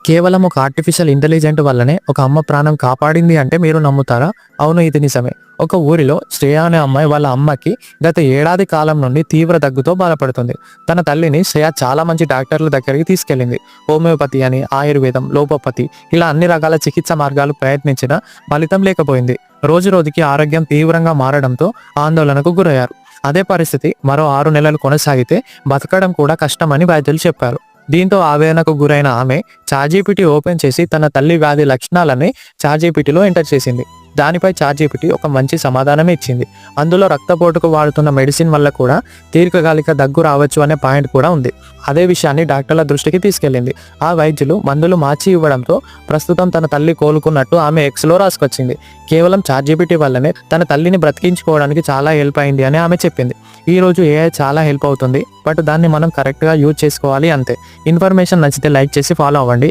కేవలం ఒక artificial intelligent వల్లనే ఒక అమ్మ ప్రాణం కాపాడింది అంటే మీరు నమ్ముతారా? అవును, ఇది నిజమే. ఒక ఊరిలో శ్రేయ అనే అమ్మాయి వాళ్ళ అమ్మకి గత ఏడాది కాలం నుండి తీవ్ర దగ్గుతో బాధపడుతుంది. తన తల్లిని శ్రేయ చాలా మంచి డాక్టర్ల దగ్గరికి తీసుకెళ్ళింది. హోమియోపతి అని, ఆయుర్వేదం, లోపోపతి ఇలా అన్ని రకాల చికిత్స మార్గాలు ప్రయత్నించినా ఫలితం లేకపోయింది. రోజు రోజుకి ఆరోగ్యం తీవ్రంగా మారడంతో ఆందోళనకు గురయ్యారు. అదే పరిస్థితి మరో 6 నెలలు కొనసాగితే బతకడం కూడా కష్టమని వైద్యులు చెప్పారు. దీంతో ఆవేదనకు గురైన ఆమె చాట్‌జీపీటీ ఓపెన్ చేసి తన తల్లి వ్యాధి లక్షణాలని చాట్‌జీపీటీలో ఎంటర్ చేసింది. దానిపై చాట్‌జీపీటీ ఒక మంచి సమాధానమే ఇచ్చింది. అందులో రక్తపోటుకు వాడుతున్న మెడిసిన్ వల్ల కూడా దీర్ఘకాలిక దగ్గు రావచ్చు అనే పాయింట్ కూడా ఉంది. అదే విషయాన్ని డాక్టర్ల దృష్టికి తీసుకెళ్లింది. ఆ వైద్యులు మందులు మార్చి ఇవ్వడంతో ప్రస్తుతం తన తల్లి కోలుకున్నట్టు ఆమె ఎక్స్‌లో రాసుకొచ్చింది. కేవలం చాట్‌జీపీటీ వల్లనే తన తల్లిని బ్రతికించుకోవడానికి చాలా హెల్ప్ అయింది అని ఆమె చెప్పింది. ఈ రోజు ఏఐ చాలా హెల్ప్ అవుతుంది, బట్ దాన్ని మనం కరెక్ట్గా యూజ్ చేసుకోవాలి అంతే. ఇన్ఫర్మేషన్ నచ్చితే లైక్ చేసి ఫాలో అవ్వండి.